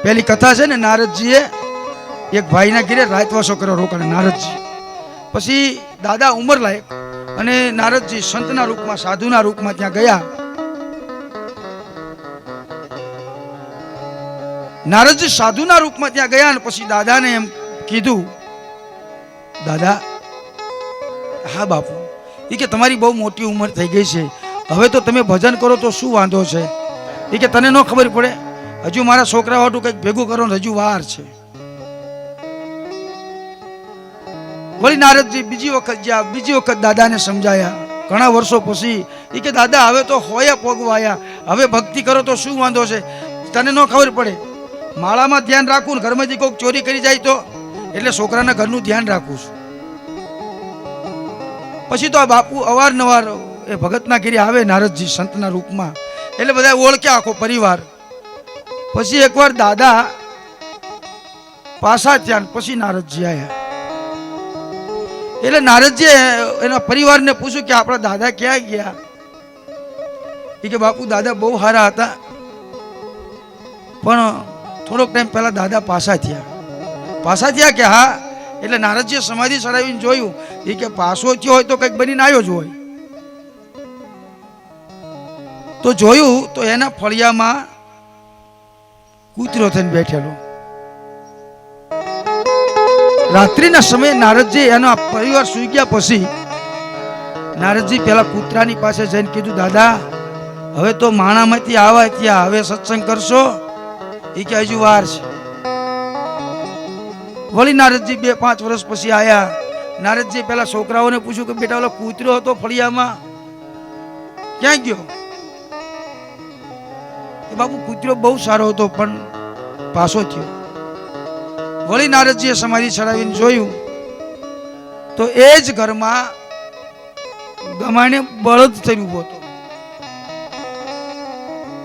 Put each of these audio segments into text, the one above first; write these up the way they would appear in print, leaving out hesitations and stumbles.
પેલી કથા છે ને, નારદજીએ એક ભાઈના ઘરે રાતવાસો કર્યો રોકાણે નારદજી. પછી દાદા ઉંમર લાયક અને નારદજી સંતના રૂપમાં, સાધુના રૂપમાં ત્યાં ગયા. નારદજી સાધુના રૂપમાં ત્યાં ગયા અને પછી દાદાને એમ કીધું, દાદા, હા બાપુ, એ કે તમારી બહુ મોટી ઉંમર થઈ ગઈ છે, હવે તો તમે ભજન કરો તો શું વાંધો છે? એ કે તને ન ખબર પડે, હજુ મારા છોકરા વાળું કંઈક ભેગું કરો ને હજુ વાર છે. વળી નારદજી બીજી વખત જ્યાં, બીજી વખત દાદાને સમજાયા. ઘણા વર્ષો પછી એ કે દાદા, હવે તો હોયા પોગવાયા, હવે ભક્તિ કરો તો શું વાંધો છે? તને ન ખબર પડે, માળામાં ધ્યાન રાખવું ને ઘરમાંથી કોઈક ચોરી કરી જાય તો, એટલે છોકરાના ઘરનું ધ્યાન રાખું છું. પછી તો આ બાપુ અવારનવાર એ ભગતના ઘરે આવે, નારદજી સંતના રૂપમાં, એટલે બધા ઓળખ્યા આખો પરિવાર. પછી એકવાર દાદા પાછા થયા, પછી નારદજી આવ્યા. એટલે નારદજીએ એના પરિવારને પૂછ્યું કે આપણા દાદા ક્યાં ગયા? એ કે બાપુ, દાદા બહુ સારા હતા, પણ થોડોક ટાઈમ પહેલા દાદા પાછા થયા. પાછા થયા કે હા? એટલે નારદજીએ સમાધિ ચડાવીને જોયું. એ કે પાછો થયો હોય તો કંઈક બનીને આવ્યો જ હોય. તો જોયું તો એના ફળિયામાં કૂતરો થઈને બેઠેલો. રાત્રિના સમયે નારદજી એનો પરિવાર સૂઈ ગયા પછી નારદજી પેલા કૂતરાની પાસે જઈને કીધું, દાદા, હવે તો માણામાંથી આવા ત્યાં, હવે સત્સંગ કરશો? એ કે હજુ વાર છે. વળી નારદજી 2-5 વર્ષ પછી આયા. નારદજી પેલા છોકરાઓને પૂછ્યું કે બેટા, ઓલો કૂતરો હતો ફળિયામાં ક્યાં ગયો? કે બાપુ, કૂતરો બહુ સારો હતો પણ પાછો થયો. વળી નારદજીએ સમાધિ ચડાવીને જોયું તો એ જ ઘરમાં ગમાણે બળદ થઈને ઉભો હતો.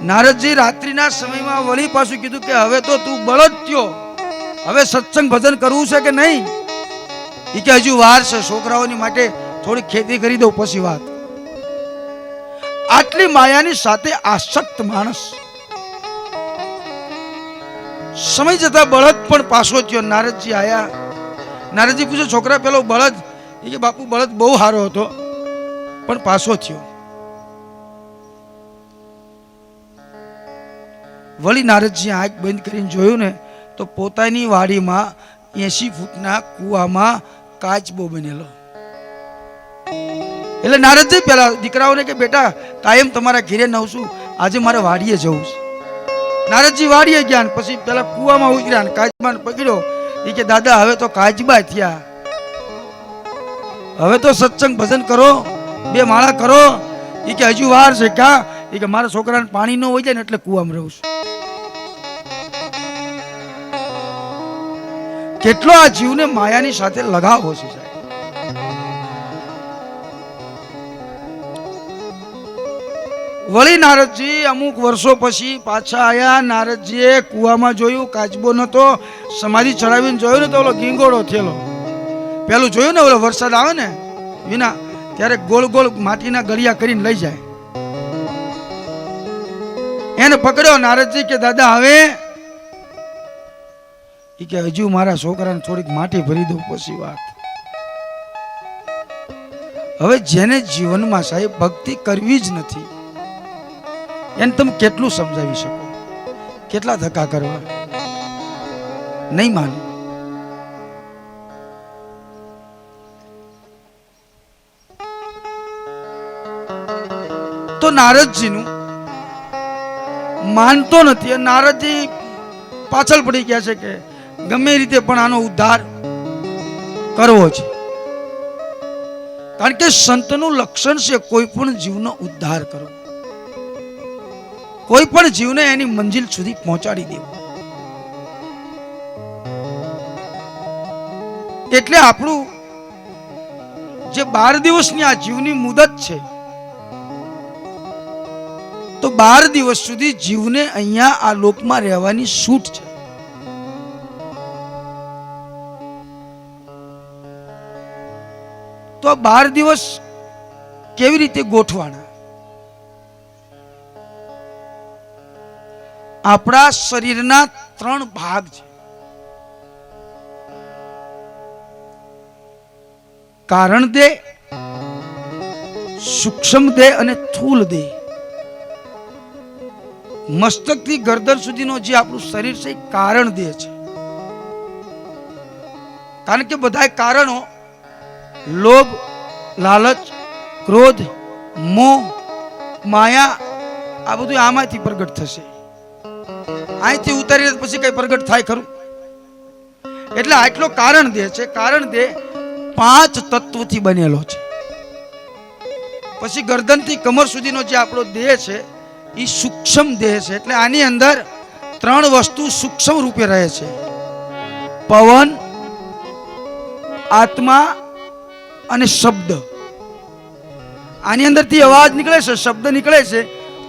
નારદજી રાત્રિના સમયમાં વળી પાછું કીધું કે હવે તો તું બળદ થયો, હવે સત્સંગ ભજન કરવું છે કે નહીં? એ કે હજુ વાર છે, છોકરાઓની માટે થોડી ખેતી કરી દઉં પછી વાત. આટલી માયાની સાથે આસક્ત માણસ સમય જતા બળદ પણ પાછો થયો. નારદજી આયા. નારદજી પૂછે, છોકરા, પેલો બળદ? એ કે બાપુ, બળદ બહુ સારો હતો પણ પાછો થયો. વળી નારદજી આંખ બંધ કરીને જોયું ને તો પોતાની વાડીમાં 80 ફૂટના કૂવામાં કાચબો બનેલો. એટલે નારદજી પેલા દીકરાઓને કે બેટા, કાયમ તમારા ઘરે નવ છું, આજે મારે વાડીએ જવું છે. નારદજી વાડીએ ગયા, પછી પેલા કૂવામાં ઉતર્યા, કાચબાને પકડ્યો. એ કે દાદા, હવે તો કાચબા થયા, હવે તો સત્સંગ ભજન કરો, 2 માળા કરો. એ કે હજુ વાર છે. ક્યાં? એ કે મારા છોકરાને પાણી ન હોય જાય ને એટલે કૂવામાં રહું છું. કેટલો આ જીવને માયાની સાથે લગાવ છે સાહેબ. વળી નારદજી અમુક વર્ષો પછી પાછા આયા. નારદજીએ કૂવામાં જોયું, કાચબો નતો. સમાધિ ચડાવીને જોયું ને તો ઓલો ગીંગોળો થયેલો. પેલું જોયું ને, ઓલો વરસાદ આવે ને વિના, ત્યારે ગોળ ગોળ માટીના ગળિયા કરીને લઈ જાય. એને પકડ્યો. નારદજી કે દાદા, હવે? એ કે હજુ મારા છોકરાને થોડીક માટી ભરી દઉં પછી વાત. હવે જેને જીવનમાં સાહેબ ભક્તિ કરવી જ નથી, એને તમે કેટલું સમજાવી શકો? કેટલા ધક્કા કરવા? નહીં માને. તો નારદજીનું માનતો નથી. નારદજી પાછળ પડી ગયા છે કે ગમે રીતે પણ આનો ઉદ્ધાર કરવો છે. કારણ કે સંતનું લક્ષણ છે કોઈ પણ જીવનો ઉદ્ધાર કરવો, કોઈ પણ જીવને એની મંજિલ સુધી પહોંચાડી દેવો. એટલે આપણું જે 12 દિવસની આ જીવની મુદત છે, તો 12 દિવસ સુધી જીવને અહીંયા આ લોકમાં રહેવાની છૂટ છે. તો 12 દિવસ કેવી રીતે ગોઠવાના? આપણા શરીરના ત્રણ ભાગ છે. કારણ દેહ, સૂક્ષ્મ દેહ અને સ્થૂલ દેહ. મસ્તકથી ગરદન સુધીનો જે આપણું શરીર છે એ કારણ દેહ છે. કારણ કે બધા કારણો લોભ, લાલચ, ક્રોધ, મોહ, માયા આ બધું આમાંથી પ્રગટ થશે. અહીંથી ઉતારીને પછી કઈ પ્રગટ થાય ખરું? એટલે આટલો કારણ દેહ છે. કારણ દેહ 5 તત્વથી બનેલો છે. પછી ગરદનથી કમર સુધીનો જે આપણો દેહ છે એ સૂક્ષ્મ દેહ છે. એટલે આની અંદર 3 વસ્તુ સૂક્ષ્મ રૂપે રહે છે: પવન, આત્મા અને શબ્દ. આની અંદરથી અવાજ નીકળે છે, શબ્દ નીકળે છે,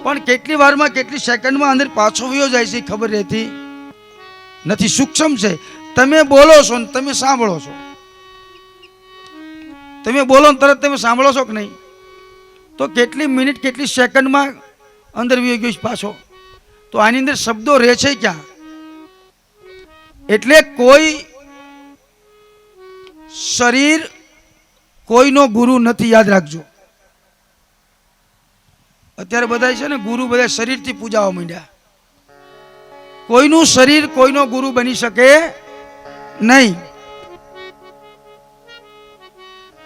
પણ કેટલી વારમાં કેટલી સેકન્ડમાં અંદર પાછો વયો જાય છે ખબર રહેતી નથી. સૂક્ષ્મ છે. તમે બોલો છો ને તમે સાંભળો છો. તમે બોલો ને તરત તમે સાંભળો છો કે નહીં? તો કેટલી મિનિટ કેટલી સેકન્ડમાં અંદર વયો ગયો પાછો. તો આની અંદર શબ્દો રહે છે ક્યાં? એટલે કોઈ શરીર કોઈનો ગુરુ નથી, યાદ રાખજો. અત્યારે બધા છે ને ગુરુ બધા શરીરથી પૂજાવા માંડ્યા. કોઈનું શરીર કોઈનો ગુરુ બની શકે નહીં.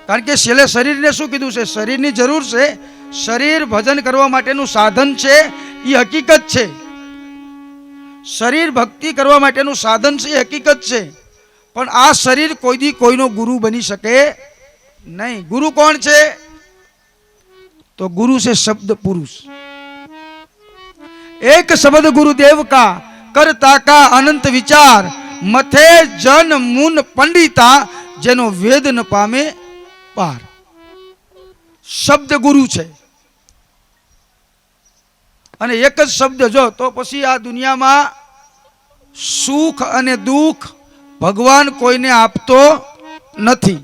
કારણ કે છેલ્લે શરીરને શું કીધું છે? શરીરની જરૂર છે. શરીર ભજન કરવા માટેનું સાધન છે, એ હકીકત છે. શરીર ભક્તિ કરવા માટેનું સાધન છે, એ હકીકત છે. પણ આ શરીર કોઈ દી કોઈનો ગુરુ બની શકે નહીં. ગુરુ કોણ છે? તો ગુરુ છે શબ્દ પુરુષ. એક શબ્દ ગુરુદેવ કા, કરતા કા અનંત વિચાર, મથે જન મુન પંડિતા, જેનો વેદ ન પામે પાર. શબ્દ ગુરુ છે. અને એક જ શબ્દ જો તો પછી આ દુનિયામાં સુખ અને દુઃખ ભગવાન કોઈને આપતો નથી.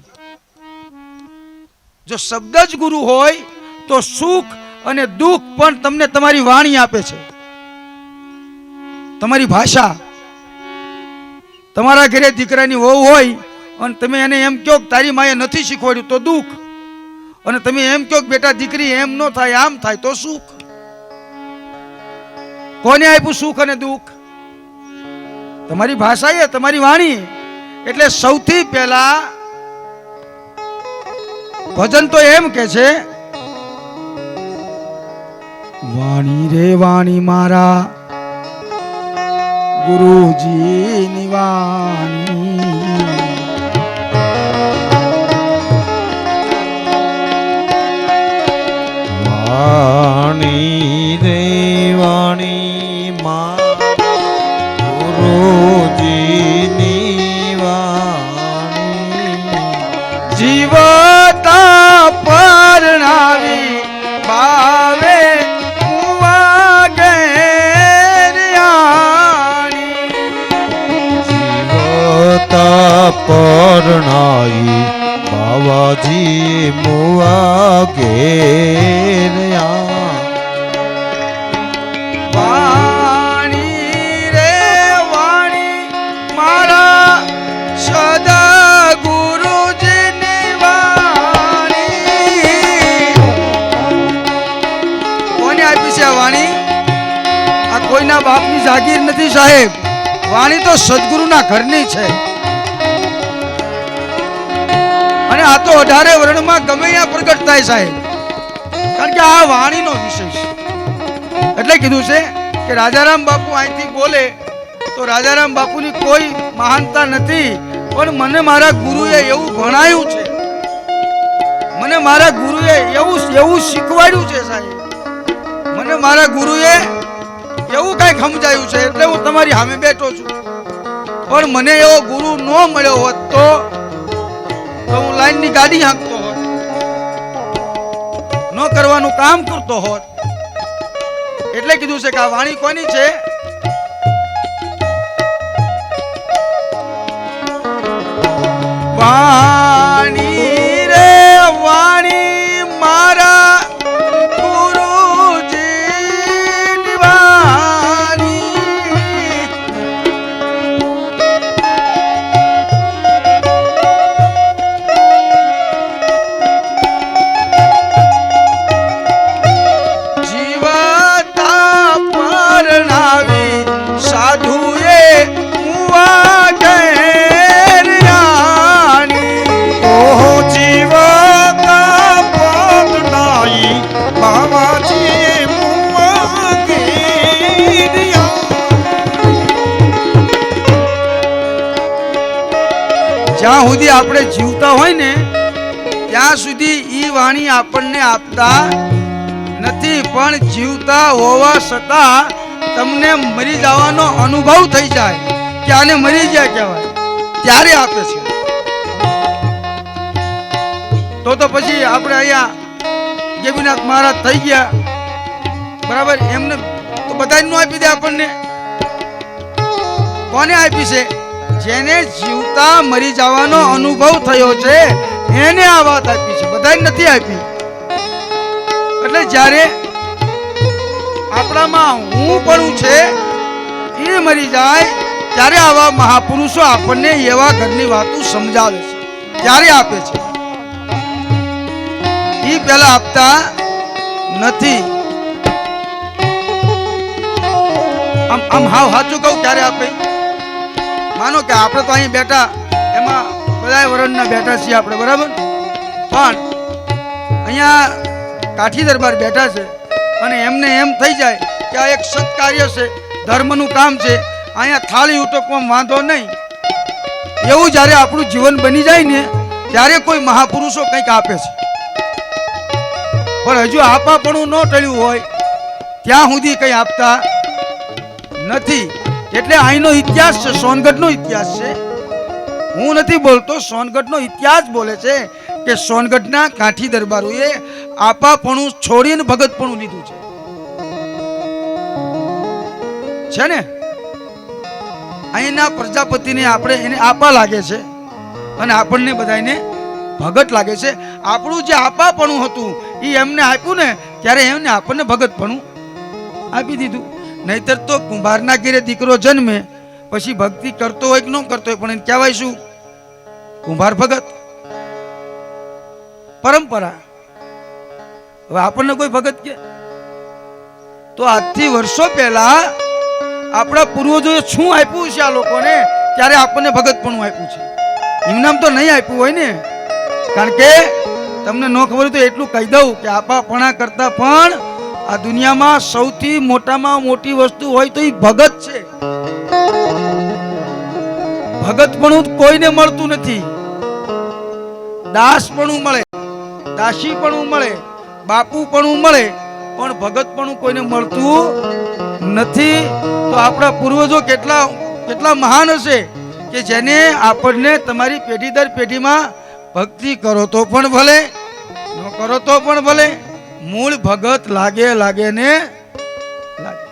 જો શબ્દ જ ગુરુ હોય તો સુખ અને દુઃખ પણ તમને તમારી વાણી આપે છે, તમારી ભાષા. તમારા ઘરે દીકરાની વહુ હોય અને તમે એને એમ કહો કે તારી માએ નથી શીખવાડ્યું તો દુઃખ, અને તમે એમ કહો કે બેટા દીકરી એમ ન થાય આમ થાય તો સુખ. કોને આપ્યું સુખ અને દુઃખ? તમારી ભાષાએ, તમારી વાણી. એટલે સૌથી પહેલા ભજન તો એમ કે છે, વાણી રે વાણી મારા ગુરુજીની વાણી, વાણી રે વાણી મારા ગુરુજીની વાણી, જીવતા પરણાવી ભાવે ઉવા ગેરિયાણી, જીવતા પરણાઈ બાવાજી મુવા ઘેર્યા. વાણી રે વાણી મારા સદા ગુરુજીની વાણી. કોને આપી છે આ વાણી? આ કોઈના બાપની જાગીર નથી સાહેબ. વાણી તો સદગુરુના ઘરની છે. અને આ તો 18 વર્ણમાં ગમે ત્યાં પ્રગટ થાય સાહેબ. કારણ કે આ વાણીનો વિષય છે. એટલે કીધું છે કે રાજારામ બાપુ અહીંથી બોલે તો રાજારામ બાપુની કોઈ મહાનતા નથી, પણ મને મારા ગુરુએ એવું ભણાયું છે, મને મારા ગુરુએ એવું શીખવાડ્યું છે સાહેબ, મને મારા ગુરુએ એવું કઈ સમજાયું છે, એટલે હું તમારી સામે બેઠો છું. પણ મને એવો ગુરુ ન મળ્યો હોત તો હું લાઈનની ગાડી હાંકતો હોત, ન કરવાનું કામ કરતો હોત. એટલે કીધું છે કે આ વાણી કોની છે? વાણી રે વાણી મારા ગુરુજીની વાણી, જ્યાં સુધી આપણે જીવતા હોય ને ત્યાં સુધી ઈ વાણી આપણને આપતા નથી, પણ જીવતા હોવા છતાં તમને મરી જવાનો અનુભવ થઈ જાય કે આને મરી ગયા કહેવાય ત્યારે આપે છે. તો પછી આપણે અહીંયા ગેબીનાથ મહારાજ થઈ ગયા બરાબર, એમને તો બધા નો આપી દે આપણને. કોને આપી છે? જેને જીવતા મરી જવાનો અનુભવ થયો છે એને આ વાત આપી છે, બધાને નથી આપી. એટલે જ્યારે આપણામાં હું પણ છે એ મરી જાય ત્યારે આવા મહાપુરુષો આપણને એવા ઘરની વાતો સમજાવે છે, ત્યારે આપે છે. એ પહેલા આપતા નથી. આમ હાવ સાચું કહું ત્યારે આપે. માનો કે આપણે તો અહીં બેઠા એમાં બધા વરણના બેઠા છીએ આપણે બરાબર, પણ અહીંયા કાઠી દરબાર બેઠા છે અને એમને એમ થઈ જાય કે આ એક સત્કાર્ય છે, ધર્મનું કામ છે, અહીંયા થાળી ઉટકવામાં વાંધો નહીં. એવું જ્યારે આપણું જીવન બની જાય ને ત્યારે કોઈ મહાપુરુષો કંઈક આપે છે. પણ હજુ આપાપણું ન ટળ્યું હોય ત્યાં સુધી કંઈ આપતા નથી. એટલે અહીંનો ઇતિહાસ છે, સોનગઢનો ઇતિહાસ છે. હું નથી બોલતો, સોનગઢનો ઇતિહાસ બોલે છે કે સોનગઢના કાઠી દરબારોએ આપાપણું છોડીને ભગતપણું લીધું છે ને. અહીંના પ્રજાપતિને આપણે એને આપા લાગે છે અને આપણને બધાને ભગત લાગે છે. આપણું જે આપાપણું હતું એ એમને આપ્યું ને ત્યારે એમને આપણને ભગતપણું આપી દીધું. નહીતર તો કુંભારના ઘેરે દીકરો જન્મે પછી ભક્તિ કરતો હોય કે ન કરતો હોય પણ એને કહેવાય શું? કુંભાર ભગત. પરંપરા. હવે આપણને કોઈ ભગત કે? તો આજથી વર્ષો પહેલા આપણા પૂર્વજોએ શું આપ્યું છે આ લોકોને ત્યારે આપણને ભગતપણું આપ્યું છે. એમનામ તો નહીં આપ્યું હોય ને. કારણ કે તમને ન ખબર હોય તો એટલું કહી દઉં કે આપાપણા કરતા પણ આ દુનિયામાં સૌથી મોટામાં મોટી વસ્તુ હોય તો એ ભગત છે. ભગતપણું કોઈને મળતું નથી. દાસપણું મળે, દાસીપણું મળે, બાપુપણું મળે, પણ ભગતપણું કોઈને મળતું નથી. તો આપણા પૂર્વજો કેટલા મહાન હશે કે જેને આપણને તમારી પેઢી દર પેઢીમાં ભક્તિ કરો તો પણ ભલે, ન કરો તો પણ ભલે, મૂળ ભગત લાગે ને લાગે.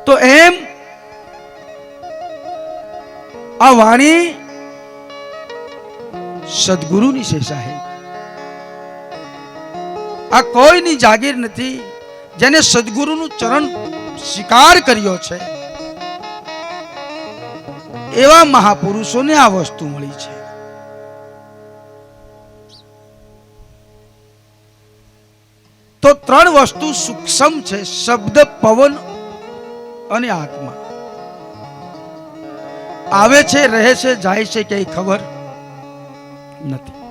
તો એમ આ વાણી સદગુરુની છે સાહેબ. આ કોઈની જાગીર નથી. જેને સદગુરુનું ચરણ સ્વીકાર કર્યો છે એવા મહાપુરુષોને આ વસ્તુ મળી છે. તો ત્રણ વસ્તુ સૂક્ષ્મ છે: શબ્દ, પવન અને આત્મા. આવે છે, રહે છે, જાય છે, કઈ ખબર નથી.